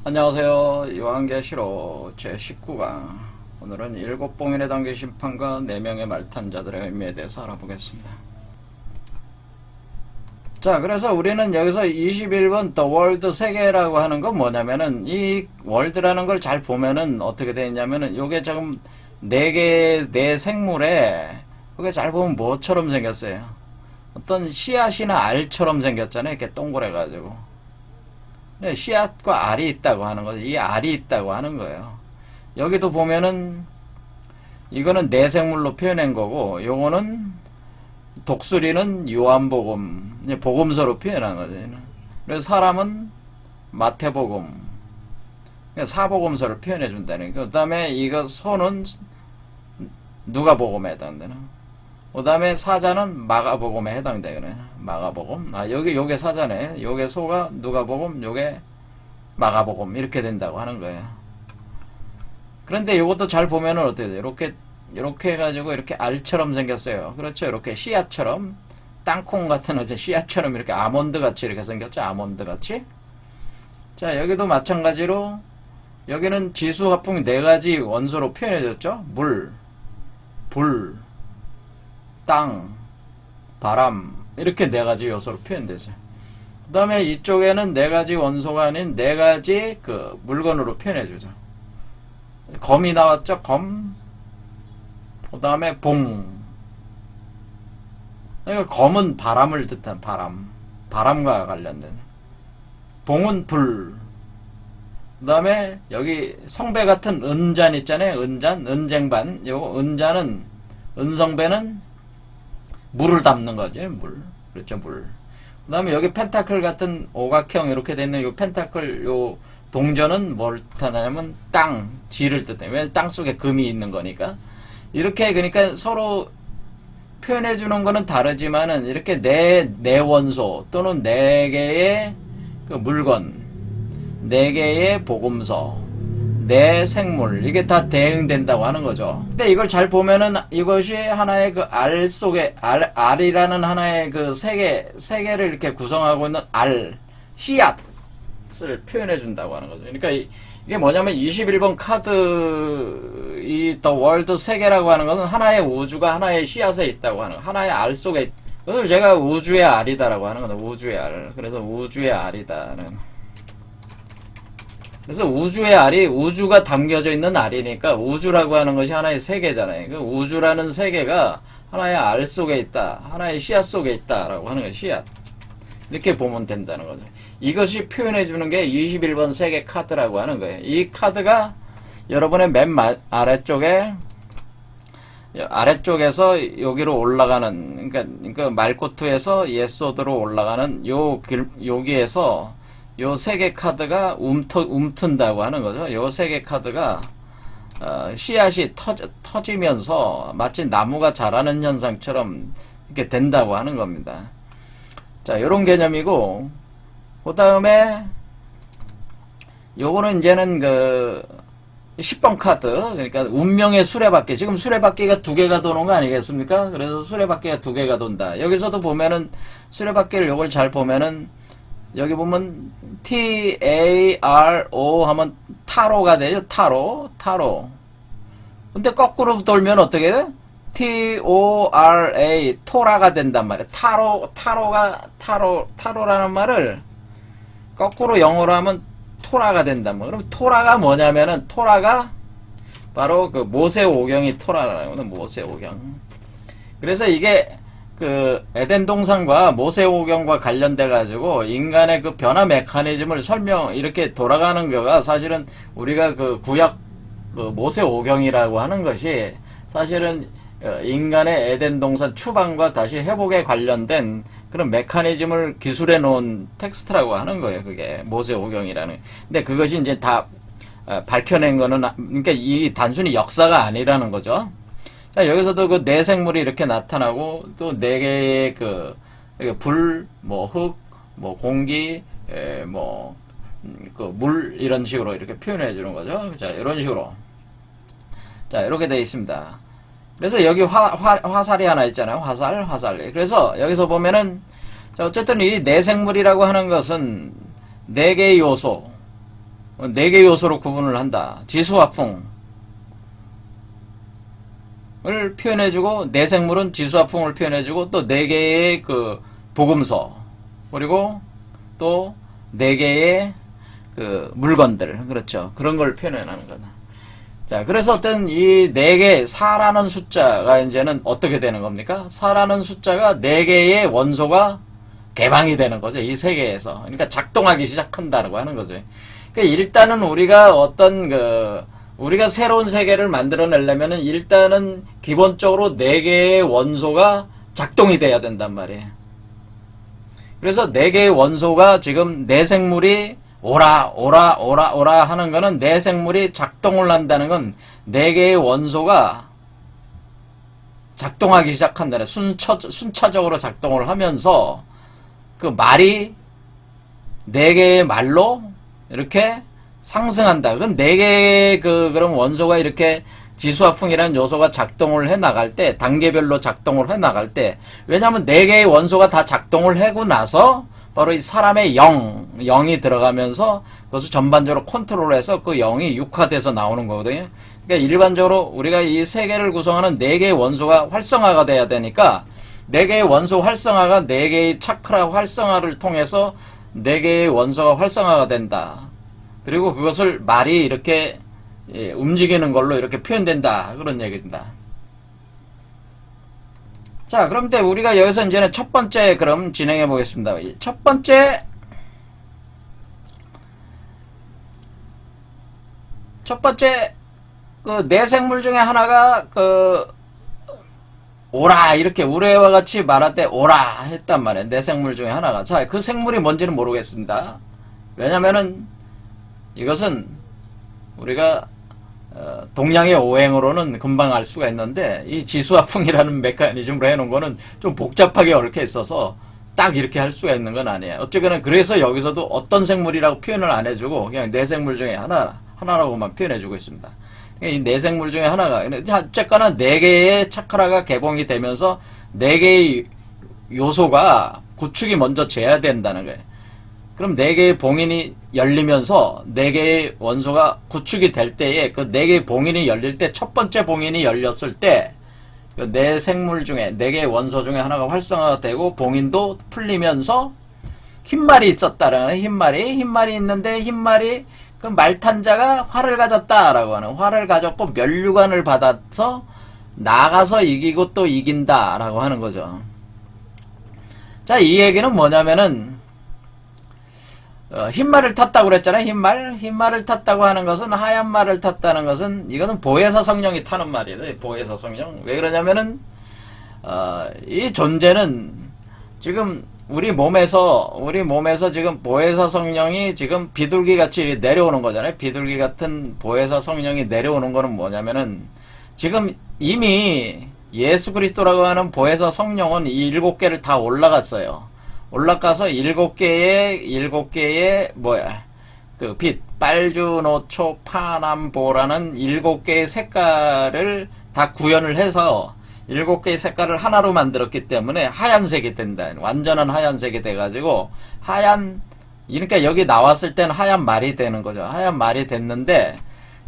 안녕하세요. 요한계시록 제19강. 오늘은 7봉인에 담긴 심판과 4명의 말탄자들의 의미에 대해서 알아보겠습니다. 자, 그래서 우리는 여기서 21번 The World 세계라고 하는 건 뭐냐면은 이 월드라는 걸 잘 보면은 어떻게 되어 있냐면은 요게 지금 4개 생물에 요게 잘 보면 뭐처럼 생겼어요? 어떤 씨앗이나 알처럼 생겼잖아요. 이렇게 동그래가지고. 씨앗과 알이 있다고 하는 거죠. 이 알이 있다고 하는 거예요. 여기도 보면은 이거는 내생물로 표현한 거고, 요거는 독수리는 요한복음, 복음서로 표현한 거죠. 그래서 사람은 마태복음, 사복음서를 표현해 준다는 거. 그 다음에 이거 소는 누가복음에 해당되는. 그 다음에 사자는 마가복음에 해당되거든요. 마가복음. 요게 사자네. 요게 소가 누가복음, 요게 마가복음. 이렇게 된다고 하는 거예요. 그런데 요것도 잘 보면은 어떻게 돼요? 이렇게 해가지고 이렇게 알처럼 생겼어요. 그렇죠. 이렇게 씨앗처럼. 땅콩 같은 어제 씨앗처럼 이렇게 아몬드 같이 이렇게 생겼죠. 아몬드 같이. 자, 여기도 마찬가지로 여기는 지수화풍 4가지 원소로 표현해졌죠. 물, 불, 땅, 바람 이렇게 4가지 요소로 표현되죠. 그 다음에 이쪽에는 4가지 원소가 아닌 4가지 그 물건으로 표현해주죠. 검이 나왔죠. 검. 그 다음에 봉. 그러니까 검은 바람을 뜻한 바람. 바람과 관련된. 봉은 불. 그 다음에 여기 성배 같은 은잔 있잖아요. 은잔, 은쟁반. 요 은잔은, 은성배는 물을 담는 거죠. 물. 그렇죠. 물. 그 다음에 여기 펜타클 같은 오각형 이렇게 되는 요 펜타클 요 동전은 뭘 뜻하냐면 땅, 지를 뜻해요. 왜냐면 땅 속에 금이 있는 거니까. 이렇게 그러니까 서로 표현해 주는 거는 다르지만은 이렇게 네 원소 또는 4개의 그 물건, 4개의 복음서, 4생물 이게 다 대응된다고 하는 거죠. 근데 이걸 잘 보면은 이것이 하나의 그 알 속에 알이라는 하나의 그 세계를 이렇게 구성하고 있는 알, 씨앗을 표현해 준다고 하는 거죠. 그러니까 이게 뭐냐면 21번 카드 이 더 월드 세계라고 하는 것은 하나의 우주가 하나의 씨앗에 있다고 하는 거. 하나의 알 속에 그래서 제가 우주의 알이다라고 하는 거죠. 우주의 알. 그래서 우주의 알이다는. 그래서 우주의 알이 우주가 담겨져 있는 알이니까 우주라고 하는 것이 하나의 세계잖아요. 그 우주라는 세계가 하나의 알 속에 있다. 하나의 씨앗 속에 있다라고 하는 거예요. 씨앗. 이렇게 보면 된다는 거죠. 이것이 표현해 주는 게 21번 세계 카드라고 하는 거예요. 이 카드가 여러분의 맨 아래쪽에서 여기로 올라가는 그러니까 말코트에서 예소드로 올라가는 여기에서 요 3개 카드가 움튼다고 하는 거죠. 요 3개 카드가 씨앗이 터지면서 마치 나무가 자라는 현상처럼 이렇게 된다고 하는 겁니다. 자, 요런 개념이고, 그 다음에 요거는 이제는 그 10번 카드, 그러니까 운명의 수레바퀴. 지금 수레바퀴가 2개가 도는 거 아니겠습니까? 그래서 수레바퀴가 2개가 돈다. 여기서도 보면은 수레바퀴를 요걸 잘 보면은 여기 보면 T-A-R-O 하면 타로가 되죠. 타로. 근데 거꾸로 돌면 어떻게 돼? T-O-R-A 토라가 된단 말이에요. 타로라는 말을 거꾸로 영어로 하면 토라가 된단 말이에요. 그럼 토라가 뭐냐면은 토라가 바로 그 모세오경이 토라라는 거는 모세오경. 그래서 이게 그 에덴 동산과 모세오경과 관련돼 가지고 인간의 그 변화 메커니즘을 이렇게 돌아가는 거가 사실은 우리가 그 구약 그 모세오경이라고 하는 것이 사실은 인간의 에덴 동산 추방과 다시 회복에 관련된 그런 메커니즘을 기술해 놓은 텍스트라고 하는 거예요. 그게 모세오경이라는. 근데 그것이 이제 다 밝혀낸 거는 그러니까 이 단순히 역사가 아니라는 거죠. 자, 여기서도 그 4생물이 이렇게 나타나고 또 4개의 그 불, 뭐 흙, 뭐 공기, 뭐 그 물 이런 식으로 이렇게 표현해 주는 거죠. 자, 이런 식으로. 자, 이렇게 되어 있습니다. 그래서 여기 화살이 하나 있잖아요. 화살. 그래서 여기서 보면은 자, 어쨌든 이 내생물이라고 하는 것은 4개의 요소, 네 개 요소로 구분을 한다. 지수화풍을 표현해주고, 내생물은 지수화풍을 표현해주고, 또 네 개의 그 복음서, 그리고 또 네 개의 그 물건들, 그렇죠. 그런 걸 표현하는 거다. 자, 그래서 어떤 이 네 개, 4라는 숫자가 이제는 어떻게 되는 겁니까? 4라는 숫자가 네 개의 원소가 개방이 되는 거죠. 이 세계에서. 그러니까 작동하기 시작한다고 하는 거죠. 그러니까 일단은 우리가 어떤 우리가 새로운 세계를 만들어내려면은 일단은 기본적으로 네 개의 원소가 작동이 돼야 된단 말이에요. 그래서 네 개의 원소가 지금 내 생물이 오라 하는 거는 내 생물이 작동을 한다는 건 네 개의 원소가 작동하기 시작한다는 순차적으로 작동을 하면서 그 말이 네 개의 말로 이렇게 상승한다. 그건 네 개의 그럼 원소가 이렇게 지수화풍이라는 요소가 작동을 해 나갈 때, 단계별로 작동을 해 나갈 때, 왜냐하면 네 개의 원소가 다 작동을 하고 나서 바로 이 사람의 영이 들어가면서 그것을 전반적으로 컨트롤해서 그 영이 육화돼서 나오는 거거든요. 그러니까 일반적으로 우리가 이 세계를 구성하는 네 개의 원소가 활성화가 돼야 되니까 네 개의 원소 활성화가 네 개의 차크라 활성화를 통해서 네 개의 원소가 활성화가 된다. 그리고 그것을 말이 이렇게 움직이는 걸로 이렇게 표현된다. 그런 얘기입니다. 자, 그럼 우리가 여기서 이제는 첫 번째 그럼 진행해 보겠습니다. 첫 번째 그 내생물 중에 하나가 오라 이렇게 우레와 같이 말할 때 오라 했단 말이에요. 내생물 중에 하나가. 자, 그 생물이 뭔지는 모르겠습니다. 왜냐면은 이것은 우리가 동양의 오행으로는 금방 알 수가 있는데 이 지수화풍이라는 메커니즘으로 해놓은 거는 좀 복잡하게 얽혀 있어서 딱 이렇게 할 수가 있는 건 아니에요. 어쨌거나 그래서 여기서도 어떤 생물이라고 표현을 안 해주고 그냥 내생물 중에 하나라고만 표현해주고 있습니다. 이 내생물 중에 하나가 어쨌거나 네 개의 차크라가 개봉이 되면서 네 개의 요소가 구축이 먼저 돼야 된다는 거예요. 그럼 네 개의 봉인이 열리면서 네 개의 원소가 구축이 될 때에 그 네 개의 봉인이 열릴 때 첫 번째 봉인이 열렸을 때 그 네 생물 중에 네 개의 원소 중에 하나가 활성화가 되고 봉인도 풀리면서 흰말이 있었다라는 흰말이 있는데 흰말이 그 말탄자가 활을 가졌다라고 하는 활을 가졌고 면류관을 받아서 나가서 이기고 또 이긴다라고 하는 거죠. 자, 이 얘기는 뭐냐면은 흰말을 탔다고 그랬잖아요. 흰말을 탔다고 하는 것은 하얀 말을 탔다는 것은 이것은 보혜사 성령이 타는 말이에요. 보혜사 성령. 왜 그러냐면은 이 존재는 지금 우리 몸에서 지금 보혜사 성령이 지금 비둘기 같이 내려오는 거잖아요. 비둘기 같은 보혜사 성령이 내려오는 거는 뭐냐면은 지금 이미 예수 그리스도라고 하는 보혜사 성령은 이 7개를 다 올라갔어요. 올라가서 7개의 그 빛, 빨주, 노초, 파남, 보라는 7개의 색깔을 다 구현을 해서 7개의 색깔을 하나로 만들었기 때문에 하얀색이 된다. 완전한 하얀색이 돼가지고 그러니까 여기 나왔을 땐 하얀 말이 되는 거죠. 하얀 말이 됐는데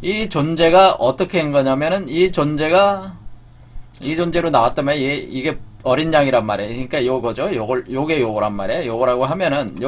이 존재가 어떻게 한 거냐면은 이 존재로 나왔다면 이게 어린 양이란 말이에요. 그러니까 요거죠. 요거란 말이에요. 요거라고 하면은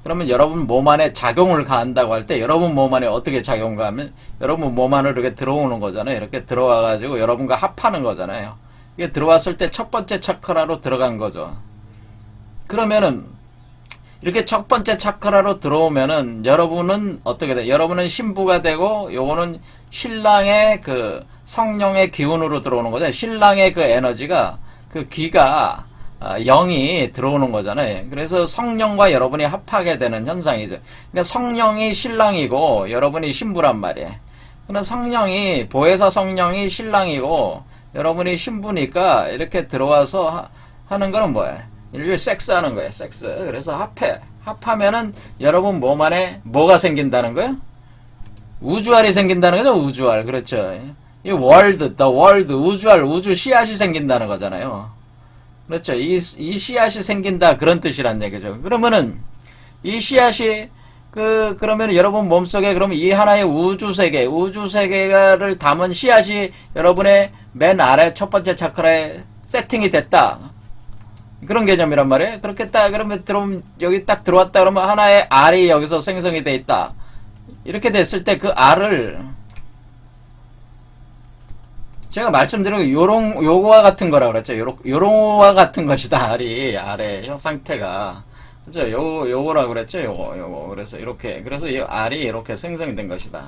그러면 여러분 몸 안에 작용을 가한다고 할 때 여러분 몸 안에 어떻게 작용 가하면 여러분 몸 안으로 이렇게 들어오는 거잖아요. 이렇게 들어와 가지고 여러분과 합하는 거잖아요. 이게 들어왔을 때 첫 번째 차크라로 들어간 거죠. 그러면은 이렇게 첫 번째 차크라로 들어오면은 여러분은 어떻게 돼? 여러분은 신부가 되고 요거는 신랑의 그 성령의 기운으로 들어오는 거죠. 신랑의 그 에너지가 그 기가 영이 들어오는 거잖아요. 그래서 성령과 여러분이 합하게 되는 현상이죠. 그러니까 성령이 신랑이고 여러분이 신부란 말이에요. 그러나 보혜사 성령이 신랑이고 여러분이 신부니까 이렇게 들어와서 하는 거는 뭐예요? 일일 섹스하는 거예요. 섹스. 그래서 합하면은 여러분 몸 안에 뭐가 생긴다는 거예요? 우주알이 생긴다는 거죠. 우주알. 그렇죠. 이 the world, 우주알, 우주 씨앗이 생긴다는 거잖아요. 그렇죠. 이 씨앗이 생긴다. 그런 뜻이란 얘기죠. 그러면은, 이 씨앗이 그러면 여러분 몸속에 그러면 이 하나의 우주세계를 담은 씨앗이 여러분의 맨 아래 첫 번째 차크라에 세팅이 됐다. 그런 개념이란 말이에요. 그렇게 딱, 그러면 여기 딱 들어왔다 그러면 하나의 알이 여기서 생성이 돼 있다. 이렇게 됐을 때 그 알을, 제가 말씀드린 요거와 같은 거라고 그랬죠. 요거와 같은 것이다. 알의 형 상태가. 그죠? 요거라고 그랬죠. 요거. 그래서 그래서 이 알이 이렇게 생성이 된 것이다.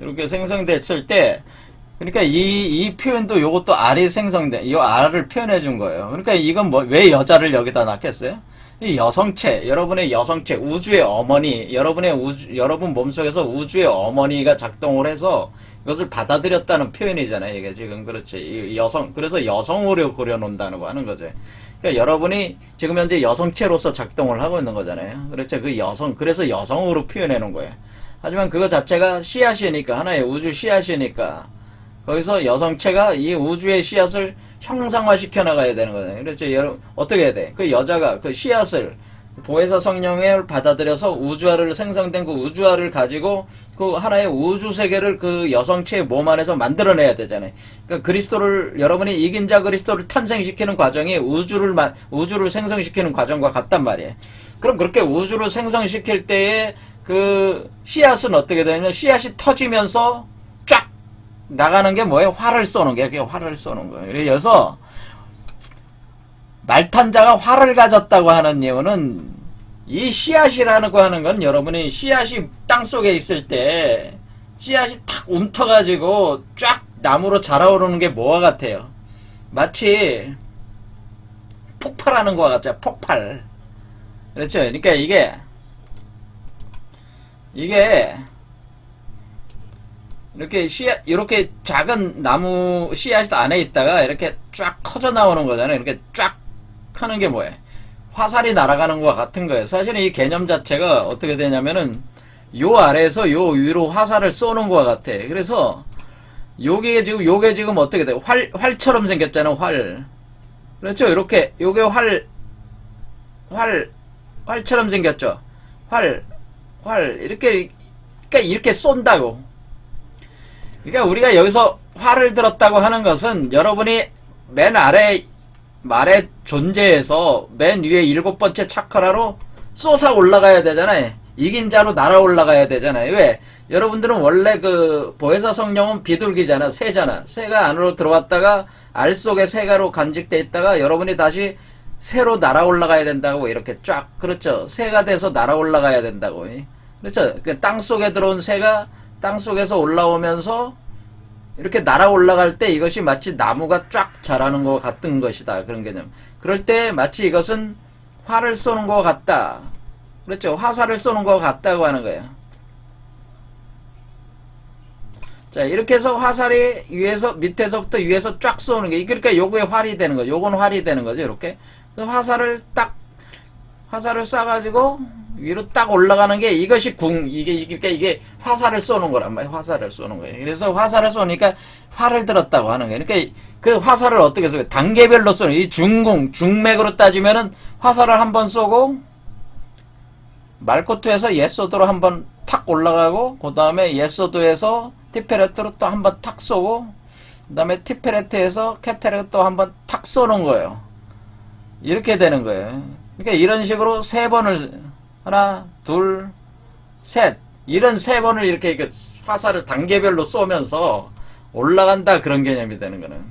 이렇게 생성됐을 때, 그러니까 이 표현도 요것도 알이 생성된, 이 알을 표현해 준 거예요. 그러니까 이건 왜 여자를 여기다 낳겠어요? 이 여성체, 여러분의 여성체, 우주의 어머니, 여러분 몸속에서 우주의 어머니가 작동을 해서 이것을 받아들였다는 표현이잖아요. 이게 지금 그렇지. 이 그래서 여성으로 그려놓는다는 거 하는 거죠. 그러니까 여러분이 지금 현재 여성체로서 작동을 하고 있는 거잖아요. 그렇죠. 그래서 여성으로 표현해 놓은 거예요. 하지만 그거 자체가 씨앗이니까, 하나의 우주 씨앗이니까, 거기서 여성체가 이 우주의 씨앗을 형상화시켜 나가야 되는 거예요. 그렇죠. 여러분, 어떻게 해야 돼? 그 여자가 그 씨앗을, 보혜사 성령을 받아들여서 우주알을 생성된 그 우주알을 가지고 그 하나의 우주 세계를 그 여성체의 몸 안에서 만들어내야 되잖아요. 그러니까 여러분이 이긴 자 그리스도를 탄생시키는 과정이 우주를 생성시키는 과정과 같단 말이에요. 그럼 그렇게 우주를 생성시킬 때에 그 씨앗은 어떻게 되냐면 씨앗이 터지면서 쫙 나가는 게 뭐예요? 활을 쏘는 게, 그게 활을 쏘는 거예요. 그래서 말탄자가 활을 가졌다고 하는 이유는 이 씨앗이라는 거 하는 건 여러분이 씨앗이 땅속에 있을 때 씨앗이 탁 움터가지고 쫙 나무로 자라오르는 게 뭐와 같아요? 마치 폭발하는 거와 같죠. 폭발. 그렇죠. 그러니까 이게 이렇게 작은 나무 씨앗 안에 있다가 이렇게 쫙 커져 나오는 거잖아요. 이렇게 쫙 하는 게 뭐예요? 화살이 날아가는 것과 같은 거예요. 사실은 이 개념 자체가 어떻게 되냐면은 요 아래에서 요 위로 화살을 쏘는 것과 같아. 그래서 요게 지금 어떻게 돼요? 활처럼 생겼잖아요. 활. 그렇죠? 이렇게 요게 활처럼 생겼죠. 이렇게 쏜다고. 그러니까 우리가 여기서 활을 들었다고 하는 것은 여러분이 맨 아래 말의 존재에서 맨 위에 7번째 차크라로 솟아 올라가야 되잖아요. 이긴 자로 날아 올라가야 되잖아요. 왜? 여러분들은 원래 그 보혜사 성령은 비둘기잖아. 새잖아. 새가 안으로 들어왔다가 알 속에 새가로 간직돼 있다가 여러분이 다시 새로 날아 올라가야 된다고 이렇게 쫙. 그렇죠. 새가 돼서 날아 올라가야 된다고. 그렇죠. 그 땅 속에 들어온 새가 땅 속에서 올라오면서 이렇게 날아 올라갈 때 이것이 마치 나무가 쫙 자라는 것 같은 것이다. 그런 개념. 그럴 때 마치 이것은 활을 쏘는 것 같다. 그렇죠. 화살을 쏘는 것 같다고 하는 거예요. 자, 이렇게 해서 화살이 밑에서부터 위에서 쫙 쏘는 게, 그러니까 요거에 활이 되는 거죠. 요건 활이 되는 거죠. 이렇게. 화살을 쏴가지고 위로 딱 올라가는 게 이것이 이게 화살을 쏘는 거란 말이에요. 화살을 쏘는 거예요. 그래서 화살을 쏘니까 활을 들었다고 하는 거예요. 그러니까 그 화살을 어떻게 쏘요? 단계별로 쏘는, 이 중맥으로 따지면은 화살을 한번 쏘고 말코트에서 예소드로 한번 탁 올라가고, 그 다음에 예소드에서 티페레트로 또 한번 탁 쏘고, 그 다음에 티페레트에서 케테르 또 한번 탁 쏘는 거예요. 이렇게 되는 거예요. 그러니까 이런 식으로 3번을, 하나, 둘, 셋, 이런 3번을 이렇게 화살을 단계별로 쏘면서 올라간다, 그런 개념이 되는 거는.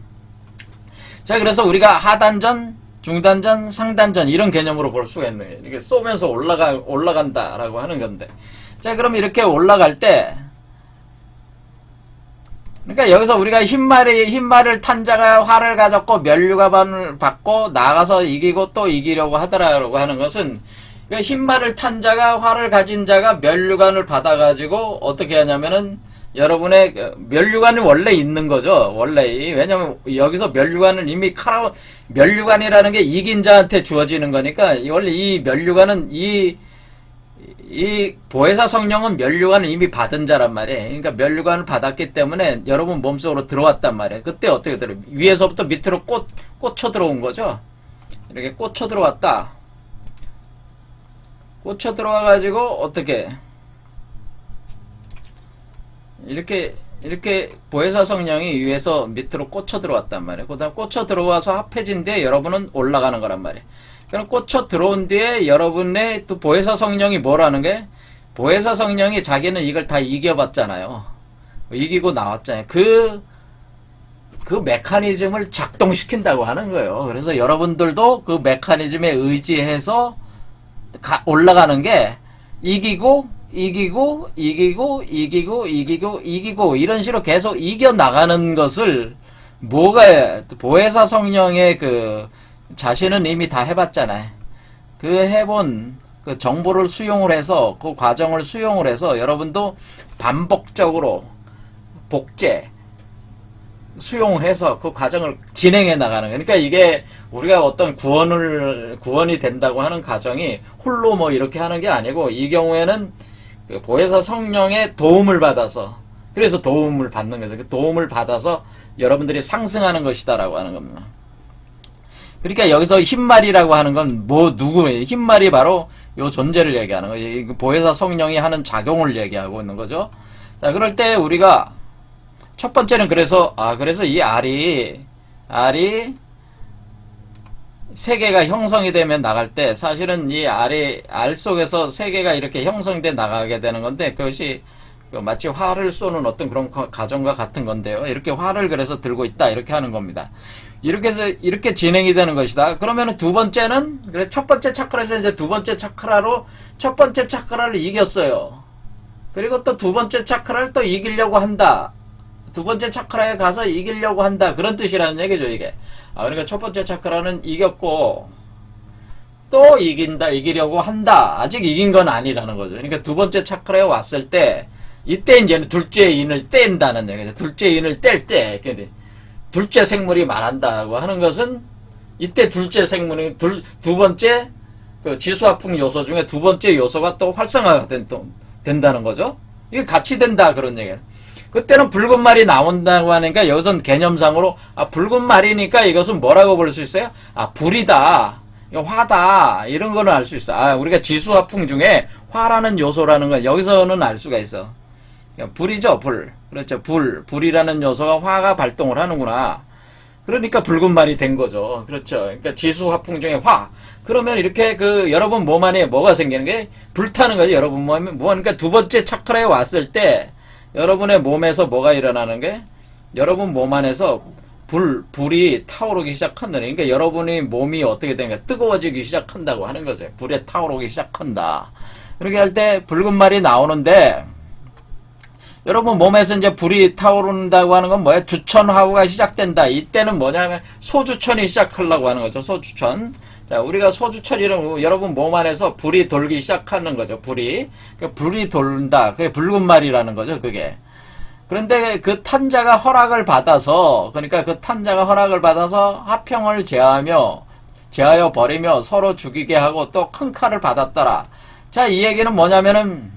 자, 그래서 우리가 하단전, 중단전, 상단전 이런 개념으로 볼 수가 있는 거예요. 이렇게 쏘면서 올라간다라고 하는 건데. 자, 그럼 이렇게 올라갈 때, 그러니까 여기서 우리가 흰말을 탄 자가 활을 가졌고 면류관을 받고 나가서 이기고 또 이기려고 하더라고 하는 것은, 그러니까 흰말을 탄 자가 활을 가진 자가 면류관을 받아가지고 어떻게 하냐면은 여러분의 면류관이 원래 있는 거죠. 원래. 왜냐면 여기서 면류관은 이미 면류관이라는 게 이긴 자한테 주어지는 거니까, 원래 이 면류관은 이 보혜사 성령은 면류관을 이미 받은 자란 말이에요. 그러니까 면류관을 받았기 때문에 여러분 몸속으로 들어왔단 말이에요. 그때 어떻게 들어요? 위에서부터 밑으로 꽂혀 들어온 거죠. 이렇게 꽂혀 들어왔다. 꽂혀 들어와가지고, 어떻게, 이렇게 보혜사 성령이 위에서 밑으로 꽂혀 들어왔단 말이에요. 그 다음 꽂혀 들어와서 합해진 뒤에 여러분은 올라가는 거란 말이에요. 그럼 꽂혀 들어온 뒤에 여러분의 또 보혜사 성령이 뭐라는 게, 보혜사 성령이 자기는 이걸 다 이겨봤잖아요. 이기고 나왔잖아요. 그 메커니즘을 작동시킨다고 하는 거예요. 그래서 여러분들도 그 메커니즘에 의지해서 올라가는 게 이기고 이런 식으로 계속 이겨나가는 것을 보혜사 성령의 그 자신은 이미 다 해봤잖아요. 그 해본 그 정보를 수용을 해서 그 과정을 수용을 해서 여러분도 반복적으로 복제 수용해서 그 과정을 진행해 나가는 거예요. 그러니까 이게 우리가 어떤 구원이 된다고 하는 과정이 홀로 뭐 이렇게 하는 게 아니고, 이 경우에는 그 보혜사 성령의 도움을 받아서, 그래서 도움을 받는 거죠. 그 도움을 받아서 여러분들이 상승하는 것이다라고 하는 겁니다. 그러니까 여기서 흰말이라고 하는 건 누구예요? 흰말이 바로 요 존재를 얘기하는 거죠. 보혜사 성령이 하는 작용을 얘기하고 있는 거죠. 자, 그럴 때 우리가 첫 번째는 그래서 이 알이 세계가 형성이 되면 나갈 때 사실은 이 알 속에서 세계가 이렇게 형성돼 나가게 되는 건데, 그것이 마치 활을 쏘는 어떤 그런 과정과 같은 건데요. 이렇게 활을 그래서 들고 있다 이렇게 하는 겁니다. 이렇게 해서 이렇게 진행이 되는 것이다. 그러면은 두 번째는, 그래서 첫 번째 차크라에서 이제 두 번째 차크라로 첫 번째 차크라를 이겼어요. 그리고 또 두 번째 차크라를 또 이기려고 한다. 두 번째 차크라에 가서 이기려고 한다. 그런 뜻이라는 얘기죠, 이게. 그러니까 첫 번째 차크라는 이겼고, 또 이기려고 한다. 아직 이긴 건 아니라는 거죠. 그러니까 두 번째 차크라에 왔을 때, 이때 이제는 둘째 인을 뗀다는 얘기죠. 둘째 인을 뗄 때, 둘째 생물이 말한다고 하는 것은, 이때 둘째 생물이, 두 번째, 그 지수화풍 요소 중에 두 번째 요소가 또 활성화가 된다는 거죠. 이게 같이 된다, 그런 얘기예요. 그때는 붉은 말이 나온다고 하니까 여기서는 개념상으로 붉은 말이니까 이것은 뭐라고 볼 수 있어요? 불이다, 화다, 이런 거는 알 수 있어. 우리가 지수화풍 중에 화라는 요소라는 건 여기서는 알 수가 있어. 불이죠, 불. 그렇죠, 불이라는 요소가 화가 발동을 하는구나. 그러니까 붉은 말이 된 거죠. 그렇죠. 그러니까 지수화풍 중에 화. 그러면 이렇게 여러분 몸 안에 뭐가 생기는 게 불타는 거죠. 여러분 몸에 그러니까 두 번째 차크라에 왔을 때 여러분의 몸에서 뭐가 일어나는 게, 여러분 몸 안에서 불이 타오르기 시작한다. 그러니까 여러분의 몸이 어떻게 되는가, 뜨거워지기 시작한다고 하는 거죠. 불에 타오르기 시작한다. 그렇게 할 때 붉은 말이 나오는데, 여러분 몸에서 이제 불이 타오른다고 하는 건 뭐야? 주천화우가 시작된다. 이때는 뭐냐면 소주천이 시작하려고 하는 거죠. 소주천. 자, 우리가 소주천이라면 여러분 몸 안에서 불이 돌기 시작하는 거죠. 불이 돈다. 그게 붉은 말이라는 거죠. 그게. 그런데 그 탄자가 허락을 받아서, 그러니까 그 탄자가 허락을 받아서 화평을 제하여 버리며 서로 죽이게 하고 또 큰 칼을 받았더라. 자, 이 얘기는 뭐냐면은,